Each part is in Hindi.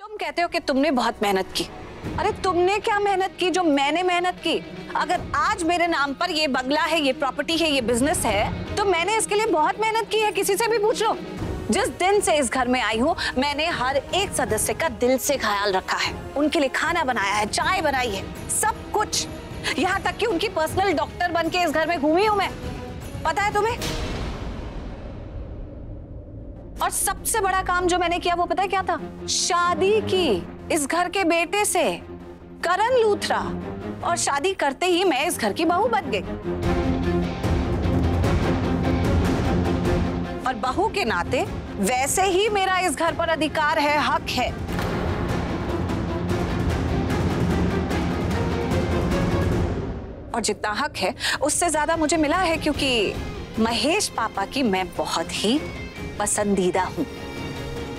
तुम कहते हो कि तुमने बहुत मेहनत की। अरे तुमने क्या मेहनत की जो मैंने मेहनत की? अगर आज मेरे नाम पर ये बंगला है, ये प्रॉपर्टी है, ये बिजनेस है, तो मैंने इसके लिए बहुत मेहनत की है। किसी से भी पूछ लो। जिस दिन से इस घर में आई हूँ, मैंने हर एक सदस्य का दिल से ख्याल रखा है। उनके लिए खाना बनाया है, चाय बनाई है, सब कुछ। यहाँ तक कि उनकी पर्सनल डॉक्टर बन के इस घर में घूमी हूँ मैं। पता है तुम्हें? और सबसे बड़ा काम जो मैंने किया वो पता है क्या था? शादी की इस घर के बेटे से, करण लूथरा। और शादी करते ही मैं इस घर की बहू बन गई। और बहू के नाते वैसे ही मेरा इस घर पर अधिकार है, हक है। और जितना हक है उससे ज्यादा मुझे मिला है, क्योंकि महेश पापा की मैं बहुत ही पसंदीदा हूं।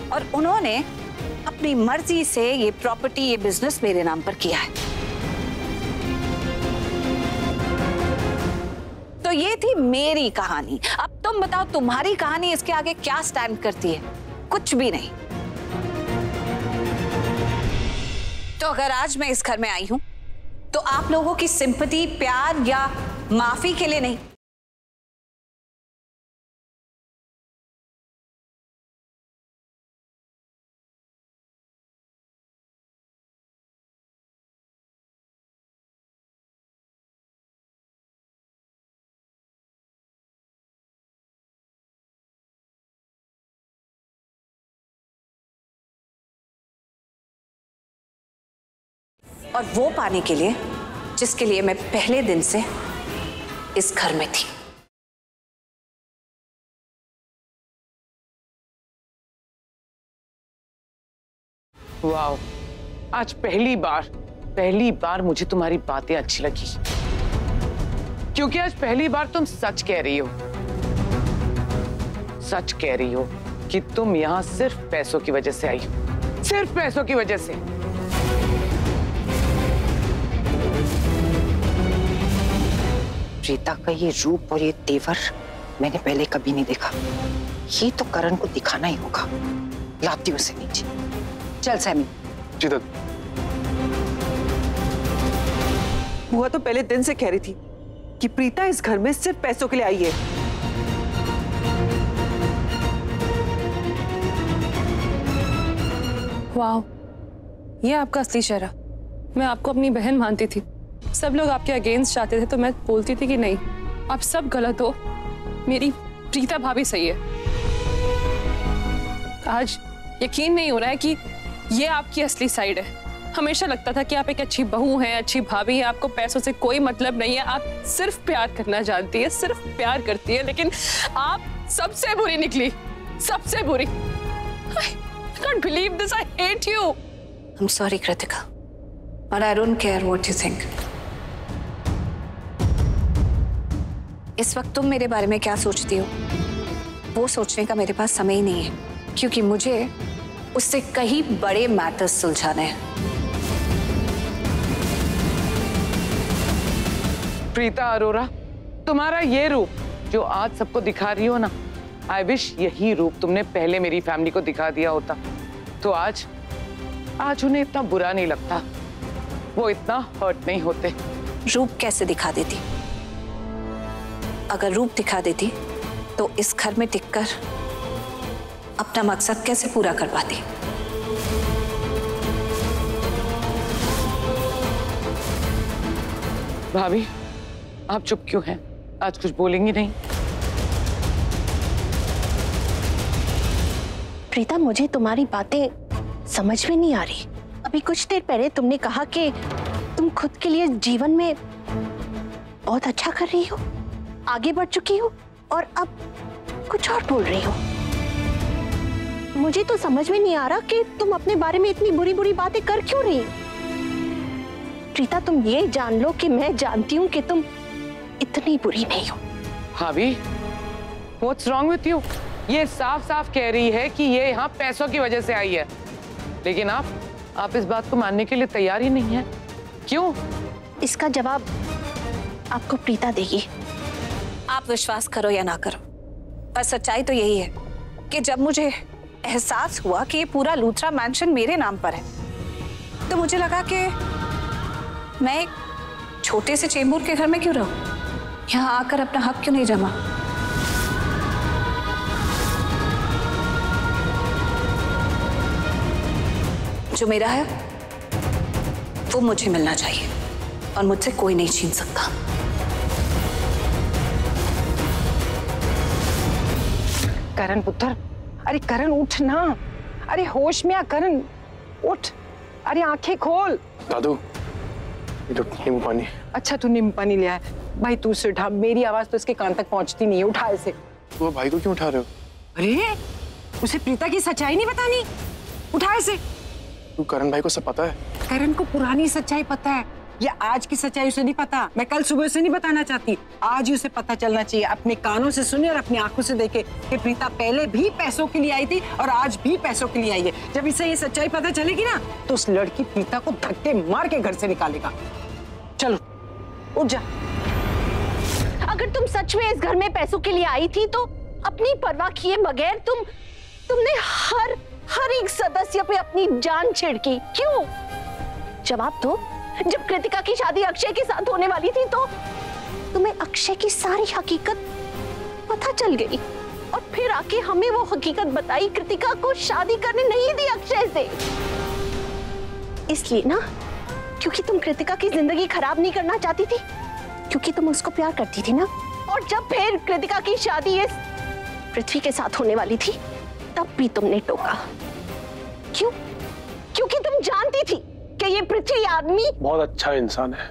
और उन्होंने अपनी मर्जी से ये प्रॉपर्टी, ये बिजनेस मेरे नाम पर किया है। तो ये थी मेरी कहानी। अब तुम बताओ, तुम्हारी कहानी इसके आगे क्या स्टैंड करती है? कुछ भी नहीं। तो अगर आज मैं इस घर में आई हूं तो आप लोगों की सिंपैथी, प्यार या माफी के लिए नहीं। और वो पाने के लिए जिसके लिए मैं पहले दिन से इस घर में थी। वाओ, आज पहली बार मुझे तुम्हारी बातें अच्छी लगी, क्योंकि आज पहली बार तुम सच कह रही हो। सच कह रही हो कि तुम यहाँ सिर्फ पैसों की वजह से आई हो, सिर्फ पैसों की वजह से। प्रीता का ये रूप और ये तेवर मैंने पहले कभी नहीं देखा। ये तो करण को दिखाना ही होगा। लाती उसे नीचे। चल सैमी। जी दद। बुआ तो पहले दिन से कह रही थी कि प्रीता इस घर में सिर्फ पैसों के लिए आई है। वाह, ये आपका असली चेहरा। मैं आपको अपनी बहन मानती थी। सब लोग आपके अगेंस्ट चाहते थे तो मैं बोलती थी कि नहीं, आप सब गलत हो, मेरी प्रीता भाभी सही है। आज यकीन नहीं हो रहा है कि ये आपकी असली साइड है। हमेशा लगता था कि आप एक अच्छी बहू हैं, अच्छी भाभी हैं, आपको पैसों से कोई मतलब नहीं है, आप सिर्फ प्यार करना जानती है, सिर्फ प्यार करती है। लेकिन आप सबसे बुरी निकली, सबसे बुरी। I can't believe this, I hate you. I'm sorry, Kritika, but I don't care what you think. इस वक्त तुम मेरे बारे में क्या सोचती हो, वो सोचने का मेरे पास समय ही नहीं है, क्योंकि मुझे उससे कहीं बड़े मैटर्स सुलझाने हैं। प्रीता अरोरा, तुम्हारा ये रूप जो आज सबको दिखा रही हो ना, आई विश यही रूप तुमने पहले मेरी फैमिली को दिखा दिया होता, तो आज उन्हें इतना बुरा नहीं लगता, वो इतना हर्ट नहीं होते। रूप कैसे दिखा देती? अगर रूप दिखा देती तो इस घर में टिककर अपना मकसद कैसे पूरा कर पाती? भाभी, आप चुप क्यों हैं? आज कुछ बोलेंगी नहीं? प्रीता, मुझे तुम्हारी बातें समझ में नहीं आ रही। अभी कुछ देर पहले तुमने कहा कि तुम खुद के लिए जीवन में बहुत अच्छा कर रही हो, आगे बढ़ चुकी हो, और अब कुछ और बोल रही हो। मुझे तो समझ में नहीं आ रहा कि तुम अपने बारे में इतनी बुरी बुरी बातें कर क्यों रही हो। प्रीता, तुम ये जान लो कि मैं जानती हूँ कि तुम इतनी बुरी नहीं हो। भाभी, व्हाट्स रॉन्ग विथ यू? ये साफ साफ कह रही है कि ये यहाँ पैसों की वजह से आई है, लेकिन आप इस बात को मानने के लिए तैयार ही नहीं है। क्यों? इसका जवाब आपको प्रीता देगी। आप विश्वास करो या ना करो, पर सच्चाई तो यही है कि जब मुझे एहसास हुआ कि ये पूरा लूथरा मैंशन मेरे नाम पर है, तो मुझे लगा कि मैं एक छोटे से चेंबूर के घर में क्यों रहूं, यहाँ आकर अपना हक क्यों नहीं जमा। जो मेरा है वो मुझे मिलना चाहिए और मुझसे कोई नहीं छीन सकता। करण पुत्र, अरे करण उठ ना, अरे होश में आ करण, उठ, अरे आंखें खोल। दादू ये तो नींबू पानी। अच्छा तू नींबू पानी ले आया भाई, तू उसे उठा, मेरी आवाज तो इसके कान तक पहुंचती नहीं है, उठा इसे। वो भाई को क्यों उठा रहे हो? अरे उसे प्रीता की सच्चाई नहीं बतानी, उठा इसे। तू करण भाई को सब पता है? करण को पुरानी सच्चाई पता है, ये आज की सच्चाई उसे नहीं पता। मैं कल सुबह उसे नहीं बताना चाहती, आज ही उसे पता चलना चाहिए। अपने कानों से सुने और अपनी आंखों से देखे कि प्रीता पहले भी पैसों के लिए आई थी और आज भी पैसों के लिए आई है। जब इसे ये सच्चाई पता चलेगी ना तो उस लड़की प्रीता को धक्के मार के घर से निकालेगा। चलो उठ जा। अगर तुम सच में इस घर में पैसों के लिए आई थी तो अपनी परवाह किए बगैर तुमने हर एक सदस्य पे अपनी जान छिड़की, क्यों? जवाब दो। जब कृतिका की शादी अक्षय के साथ होने वाली थी तो तुम्हें अक्षय की सारी हकीकत पता चल गई और फिर आके हमें वो हकीकत बताई, कृतिका को शादी करने नहीं दी अक्षय से। इसलिए ना, क्योंकि तुम कृतिका की जिंदगी खराब नहीं करना चाहती थी, क्योंकि तुम उसको प्यार करती थी ना। और जब फिर कृतिका की शादी इस पृथ्वी के साथ होने वाली थी तब भी तुमने टोका, क्यों? क्योंकि तुम जानती थी कि ये पृथ्वी आदमी बहुत अच्छा इंसान है।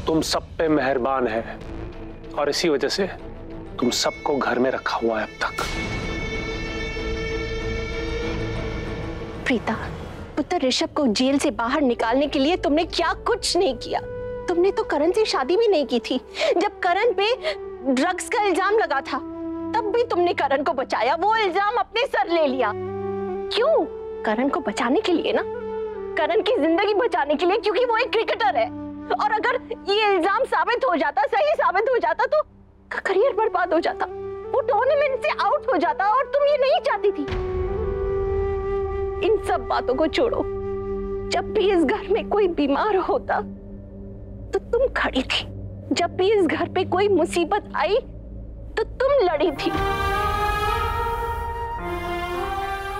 तुम सब पे मेहरबान है और इसी वजह से तुम सबको घर में रखा हुआ है अब तक। प्रीता, पुत्र ऋषभ को जेल से बाहर निकालने के लिए तुमने क्या कुछ नहीं किया। तुमने तो करण से शादी भी नहीं की थी। जब करण पे ड्रग्स का इल्जाम लगा था तब भी तुमने करण को बचाया, वो इल्जाम अपने सर ले लिया। क्यों? करण को बचाने के लिए ना, करण की जिंदगी बचाने के लिए, क्योंकि वो एक क्रिकेटर है और अगर ये इल्जाम साबित हो जाता, सही साबित हो जाता तो करियर बर्बाद हो जाता, वो टूर्नामेंट से आउट हो जाता और तुम ये नहीं चाहती थी। इन सब बातों को छोड़ो। जब भी इस घर में कोई बीमार होता तो तुम खड़ी थी, जब भी इस घर पे कोई मुसीबत आई तो तुम लड़ी थी।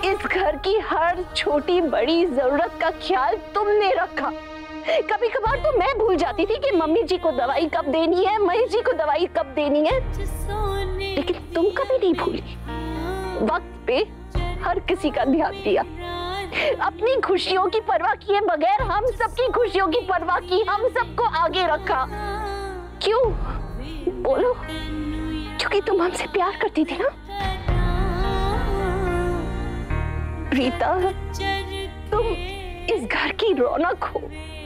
इस घर की हर छोटी बड़ी जरूरत का ख्याल तुमने रखा। कभी कभार तो मैं भूल जाती थी कि मम्मी जी को दवाई कब देनी है, महेश जी को दवाई कब देनी है, लेकिन तुम कभी नहीं भूली। वक्त पे हर किसी का ध्यान दिया, अपनी खुशियों की परवाह किए बगैर हम सबकी खुशियों की परवाह की, हम सबको आगे रखा। क्यों? बोलो। क्योंकि तुम हमसे प्यार करती थी ना प्रीता। तुम इस घर की रौनक हो,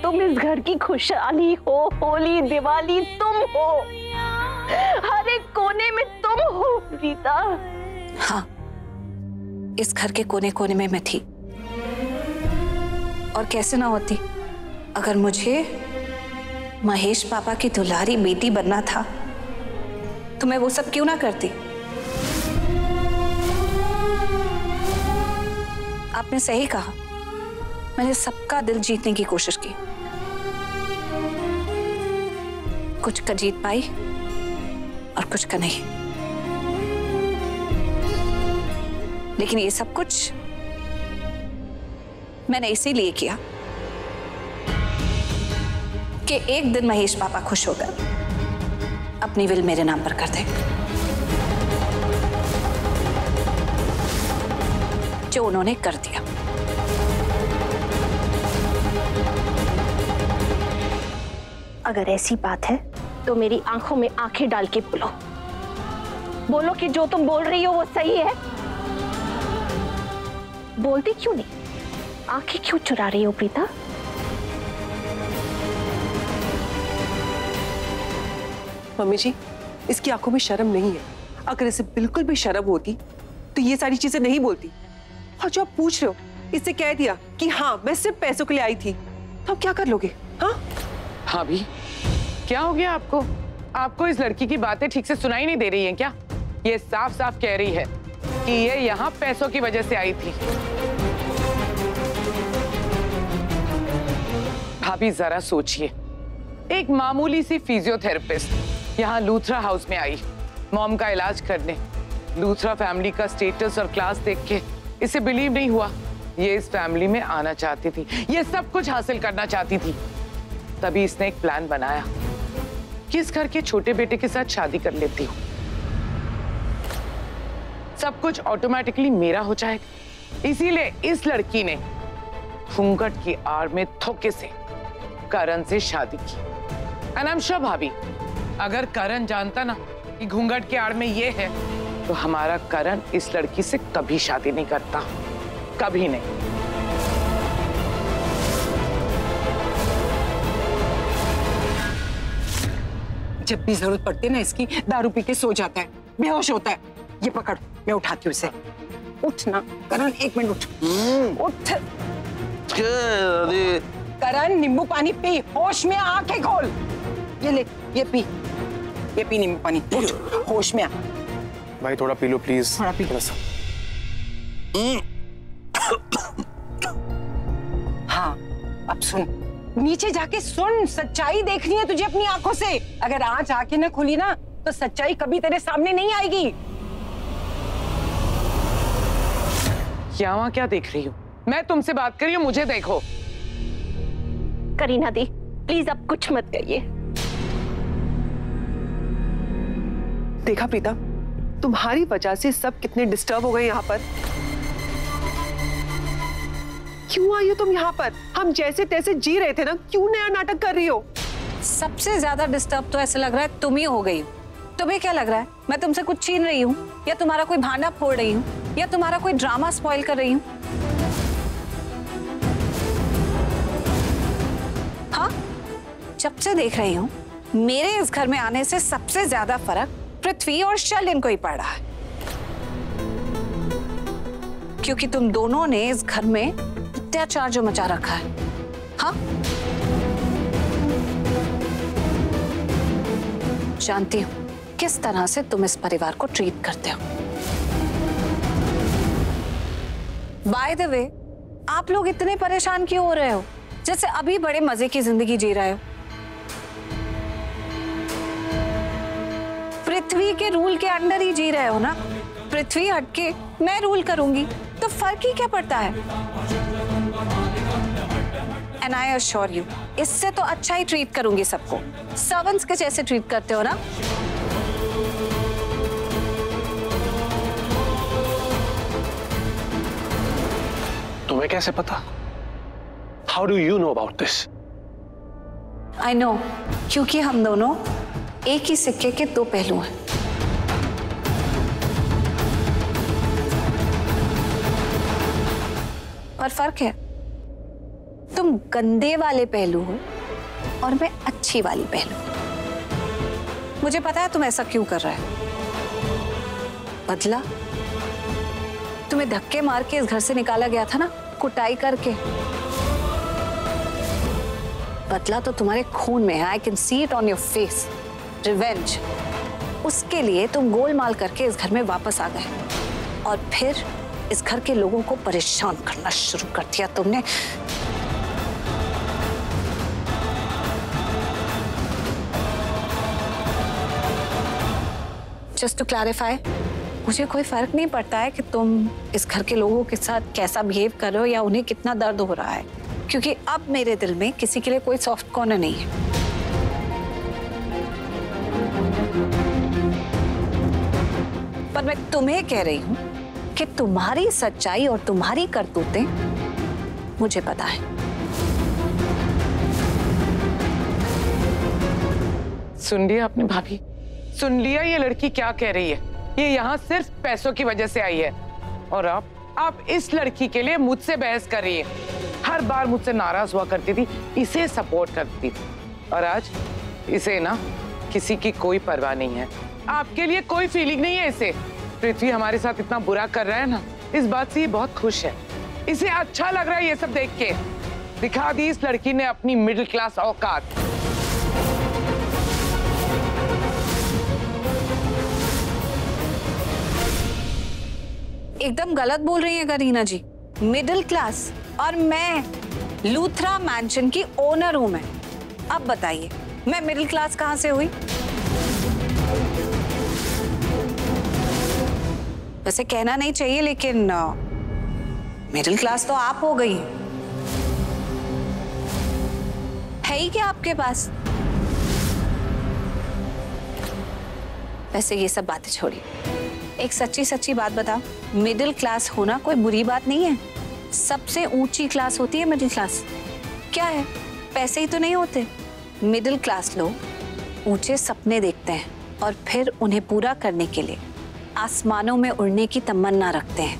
तुम इस घर की खुशहाली हो, होली दिवाली तुम हो, हर एक कोने में तुम हो प्रीता। हाँ, इस घर के कोने कोने में मैं थी, और कैसे ना होती अगर मुझे महेश पापा की दुलारी बेटी बनना था तो मैं वो सब क्यों ना करती। आपने सही कहा, मैंने सबका दिल जीतने की कोशिश की, कुछ का जीत पाई और कुछ का नहीं, लेकिन ये सब कुछ मैंने इसीलिए किया कि एक दिन महेश पापा खुश होकर अपनी विल मेरे नाम पर कर दे, जो उन्होंने कर दिया। अगर ऐसी बात है तो मेरी आंखों में आंखें डाल के बोलो, बोलो कि जो तुम बोल रही हो वो सही है। बोलती क्यों नहीं? आंखें क्यों चुरा रही हो प्रीता? मम्मी जी, इसकी आंखों में शर्म नहीं है। अगर इसे बिल्कुल भी शर्म होती तो ये सारी चीजें नहीं बोलती। और जो आप पूछ रहे हो, इससे कह दिया कि हाँ मैं सिर्फ पैसों के लिए आई थी, तो आप क्या कर लोगे? हाँ हाँ भी, क्या हो गया आपको? आपको इस लड़की की बातें ठीक से सुनाई नहीं दे रही हैं क्या? ये साफ साफ कह रही है कि ये यहाँ पैसों की वजह से आई थी। भाभी जरा सोचिए, एक मामूली सी फिजियोथेरेपिस्ट यहाँ लूथरा हाउस में आई मॉम का इलाज करने। लूथरा फैमिली का स्टेटस और क्लास देख के इसे बिलीव नहीं हुआ। ये इस फैमिली में आना चाहती थी, ये सब कुछ हासिल करना चाहती थी। तभी इसने एक प्लान बनाया कि इस घर के छोटे बेटे के साथ शादी कर लेती हूँ, सब कुछ ऑटोमेटिकली मेरा हो जाएगा। इसीलिए इस लड़की ने घूंघट की आड़ में धोखे से करण से शादी की। एंड आई एम श्योर भाभी, अगर करण जानता ना कि घूंघट की आड़ में ये है, तो हमारा करण इस लड़की से कभी शादी नहीं करता, कभी नहीं। जब भी जरूरत पड़ती है ना इसकी, दारू पी के सो जाता है, बेहोश होता है। ये पकड़, मैं उठाती हूँ इसे। उठ ना करण, 1 मिनट उठ। उठ करण, नींबू पानी पी, होश में आंखें खोल। ये ले, ये पी नींबू पानी। उठ, होश में आ। भाई थोड़ा पी लो प्लीज। थोड़ा पी। थोड़ा सा। हाँ, अब सुन, नीचे जाके सुन। सच्चाई देखनी है तुझे अपनी आंखों से। अगर आज आंखें न खुली ना, तो सच्चाई कभी तेरे सामने नहीं आएगी। यहाँ क्या देख रही हूँ? मैं तुमसे बात कर रही हूँ, मुझे देखो। करीना दी, प्लीज अब कुछ मत कहिए। देखा प्रीता, तुम्हारी वजह से सब कितने डिस्टर्ब हो गए यहाँ पर। क्यों आई हो तुम यहाँ पर? हम जैसे तैसे जी रहे थे ना, क्यों नया नाटक कर रही हो? सबसे ज्यादा डिस्टर्ब तो ऐसे लग रहा है तुम ही हो गई हो। तुम्हें क्या लग रहा है मैं तुमसे कुछ छीन रही हूँ, या तुम्हारा कोई भांडा फोड़ रही हूँ, या तुम्हारा कोई ड्रामा स्पॉइल कर रही हूँ? हाँ, जब से देख रही हूँ मेरे इस घर में आने से सबसे ज्यादा फर्क पृथ्वी और शर्लिन को ही पड़ रहा है, क्योंकि तुम दोनों ने इस घर में अत्याचार जो मचा रखा है। हाँ, जानती हूँ किस तरह से तुम इस परिवार को ट्रीट करते हो। बाय द वे, आप लोग इतने परेशान क्यों हो रहे हो, जैसे अभी बड़े मजे की जिंदगी जी रहे हो? पृथ्वी के रूल के अंडर ही जी रहे हो ना। पृथ्वी हटके मैं रूल करूंगी तो फर्क ही क्या पड़ता है? एंड आई अश्योर यू, इससे तो अच्छा ही ट्रीट करूंगी सबको, सर्वेंट्स के जैसे ट्रीट करते हो ना। तुम्हें कैसे पता? How do you know about this? I know, क्योंकि हम दोनों एक ही सिक्के के दो पहलू हैं। पर फर्क है, तुम गंदे वाले पहलू हो और मैं अच्छी वाली पहलू। मुझे पता है तुम ऐसा क्यों कर रहा है। बदला तुम्हें धक्के मार के इस घर से निकाला गया था ना, कुटाई करके। बदला तो तुम्हारे खून में है, I can see it on your face. Revenge, उसके लिए तुम गोलमाल करके इस घर में वापस आ गए और फिर इस घर के लोगों को परेशान करना शुरू कर दिया तुमने। जस्ट टू क्लैरिफाई, मुझे कोई फर्क नहीं पड़ता है कि तुम इस घर के लोगों के साथ कैसा बिहेव कर रहे हो या उन्हें कितना दर्द हो रहा है, क्योंकि अब मेरे दिल में किसी के लिए कोई सॉफ्ट कॉर्नर नहीं है। पर मैं तुम्हें कह रही हूं कि तुम्हारी सच्चाई और तुम्हारी करतूतें मुझे पता है। सुन लिया आपने भाभी? सुन लिया ये लड़की क्या कह रही है? ये यहाँ सिर्फ पैसों की वजह से आई है और आप इस लड़की के लिए मुझसे बहस कर रही है। हर बार मुझसे नाराज हुआ करती थी, इसे सपोर्ट करती थी, और आज इसे ना किसी की कोई परवाह नहीं है। आपके लिए कोई फीलिंग नहीं है इसे। पृथ्वी हमारे साथ इतना बुरा कर रहा है ना, इस बात से ये बहुत खुश है। इसे अच्छा लग रहा है ये सब देख के। दिखा दी इस लड़की ने अपनी मिडिल क्लास औकात। एकदम गलत बोल रही है करीना जी। मिडिल क्लास, और मैं लूथरा मैंशन की ओनर हूं मैं। अब बताइए मैं मिडिल क्लास कहां से हुई? वैसे कहना नहीं चाहिए लेकिन मिडिल क्लास तो आप हो गई। है ही क्या आपके पास? वैसे ये सब बातें छोड़िए, एक सच्ची सच्ची बात बताओ, मिडिल क्लास होना कोई बुरी बात नहीं है। सबसे ऊंची क्लास होती है मिडिल क्लास। क्या है, पैसे ही तो नहीं होते। मिडिल क्लास लोग ऊंचे सपने देखते हैं और फिर उन्हें पूरा करने के लिए आसमानों में उड़ने की तमन्ना रखते हैं,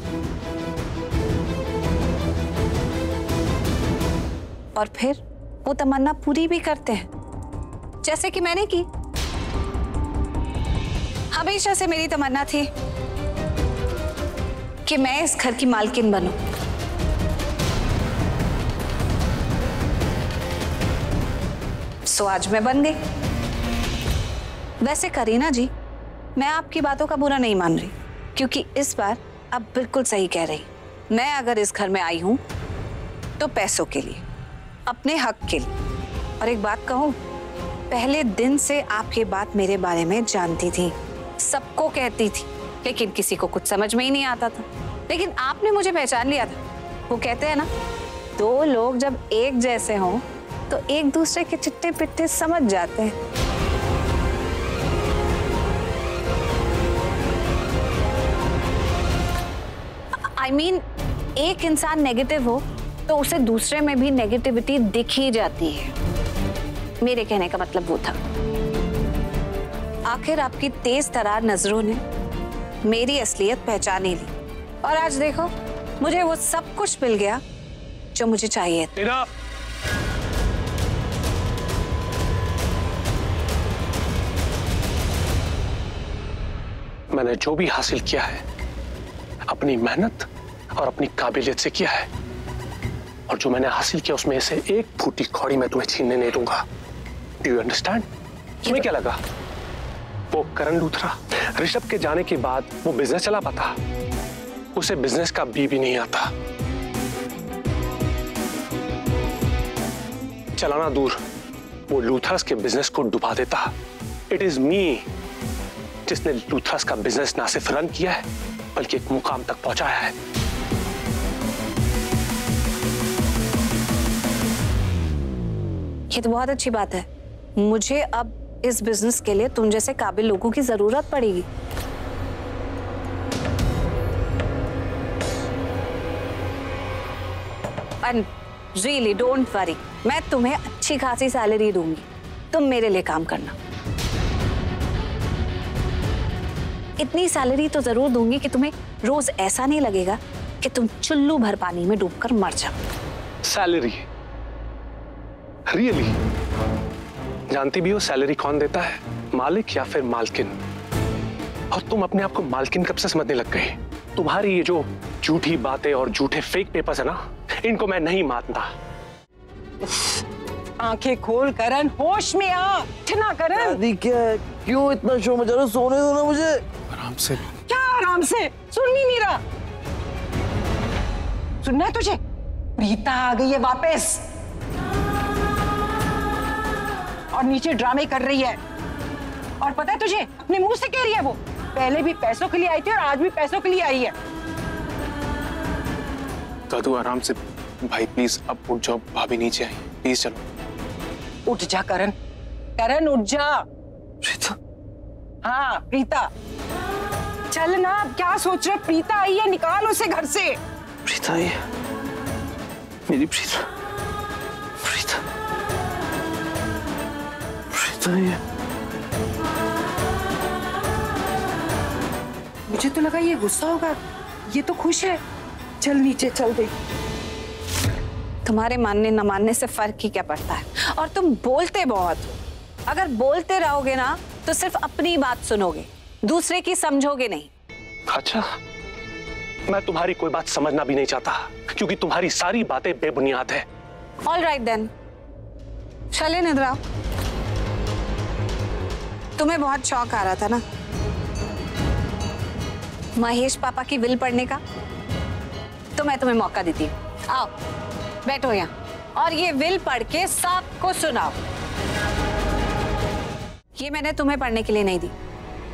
और फिर वो तमन्ना पूरी भी करते हैं, जैसे कि मैंने की। हमेशा से मेरी तमन्ना थी कि मैं इस घर की मालकिन बनूं। सो आज मैं बन गई। वैसे करीना जी, मैं आपकी बातों का बुरा नहीं मान रही, क्योंकि इस बार आप बिल्कुल सही कह रही। मैं अगर इस घर में आई हूं तो पैसों के लिए, अपने हक के लिए। और एक बात कहूं, पहले दिन से आप ये बात मेरे बारे में जानती थी, सबको कहती थी, लेकिन किसी को कुछ समझ में ही नहीं आता था। लेकिन आपने मुझे पहचान लिया था। वो कहते हैं ना, दो लोग जब एक जैसे हों तो एक दूसरे के चिट्टे पिट्टे समझ जाते हैं। I mean, एक इंसान नेगेटिव हो तो उसे दूसरे में भी नेगेटिविटी दिख ही जाती है। मेरे कहने का मतलब वो था। आखिर आपकी तेज तरार नजरों ने मेरी असलियत पहचान ही ली, और आज देखो मुझे वो सब कुछ मिल गया जो मुझे चाहिए था। मैंने जो भी हासिल किया है अपनी मेहनत और अपनी काबिलियत से किया है, और जो मैंने हासिल किया उसमें से एक फूटी कौड़ी मैं तुम्हें छीनने नहीं दूंगा। Do you understand? तुम्हें क्या लगा वो करण लूथरा ऋषभ के जाने के बाद वो बिजनेस चला पाता? उसे बिजनेस का बी भी नहीं आता। चलाना दूर, वो लूथरस के बिजनेस को डुबा देता। इट इज मी जिसने लूथरस का बिजनेस ना सिर्फ रन किया है बल्कि एक मुकाम तक पहुंचाया है। ये तो बहुत अच्छी बात है। मुझे अब इस बिजनेस के लिए तुम जैसे काबिल लोगों की जरूरत पड़ेगी। एंड रियली डोंट वरी, मैं तुम्हें अच्छी खासी सैलरी दूंगी। तुम मेरे लिए काम करना। इतनी सैलरी तो जरूर दूंगी कि तुम्हें रोज ऐसा नहीं लगेगा कि तुम चुल्लू भर पानी में डूबकर मर जाओ। सैलरी? रियली? जानती भी हो सैलरी कौन देता है, मालिक या फिर मालकिन? और तुम अपने आप को मालकिन कब से समझने लग गए? तुम्हारी ये जो झूठी बातें और झूठे फेक पेपर्स है ना, इनको मैं नहीं मानता। आंखें खोल करण, होश में आ। उठना करण। दादी क्या, क्यों इतना शोर मचा रहे हो? सोने दो ना मुझे। आराम से। क्या आराम से? सुन ही नहीं रहा। सुनना है तुझे? प्रीता आ गई है वापस, और नीचे ड्रामे कर रही है। और पता है तुझे, अपने मुंह से कह रही है वो, पहले भी पैसों के लिए आई थी और आज भी पैसों के लिए आई है। दादू आराम से। भाई प्लीज अब उठ जाओ, भाभी नीचे आई, प्लीज चलो। उठ जा करण, करण उठ जा। प्रीता? हाँ प्रीता, चल ना। अब क्या सोच रहे? प्रीता आई है, निकाल उसे घर से। प्रीता आई है, मेरी प्रीता। प्रीता, प्रीता आई है। मुझे तो लगा ये गुस्सा होगा, ये तो खुश है। चल नीचे चल गई। तुम्हारे मानने न मानने से फर्क ही क्या पड़ता है? और तुम बोलते बहुत हो। अगर बोलते रहोगे ना तो सिर्फ अपनी बात सुनोगे, दूसरे की समझोगे नहीं। अच्छा, मैं तुम्हारी कोई बात समझना भी नहीं चाहता क्योंकि तुम्हारी सारी बातें बेबुनियाद है। ऑल राइट देन, चले निद्रा। तुम्हें बहुत शौक आ रहा था ना, महेश पापा की विल पढ़ने का? तो मैं तुम्हें मौका देती हूँ, आओ बैठो यहाँ और ये विल पढ़ के सबको सुनाओ। ये मैंने तुम्हें पढ़ने के लिए नहीं दी,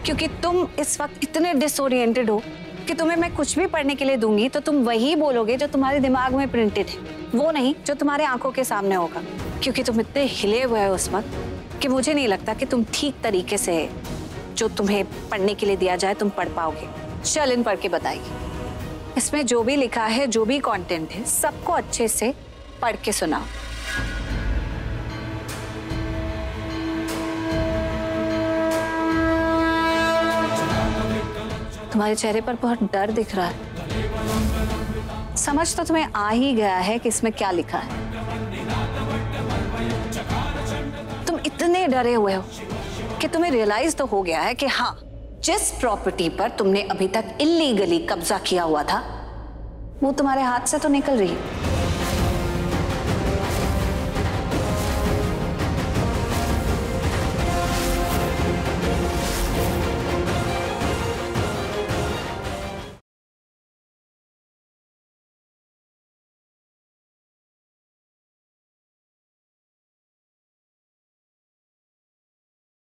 क्योंकि तुम इस वक्त इतने डिसोरिएंटेड हो कि तुम्हें मैं कुछ भी पढ़ने के लिए दूंगी तो तुम वही बोलोगे जो तुम्हारे दिमाग में प्रिंटेड है, वो नहीं जो तुम्हारे आंखों के सामने होगा। क्योंकि तुम इतने हिले हुए हो उस वक्त कि मुझे नहीं लगता कि तुम ठीक तरीके से जो तुम्हें पढ़ने के लिए दिया जाए तुम पढ़ पाओगे। चल इन पढ़ के बताइए, इसमें जो भी लिखा है, जो भी कंटेंट है, सबको अच्छे से पढ़ के सुनाओ। तुम्हारे चेहरे पर बहुत डर दिख रहा है। समझ तो तुम्हें आ ही गया है कि इसमें क्या लिखा है। तुम इतने डरे हुए हो कि तुम्हें रियलाइज तो हो गया है कि हाँ, जिस प्रॉपर्टी पर तुमने अभी तक इल्लीगली कब्जा किया हुआ था वो तुम्हारे हाथ से तो निकल रही है।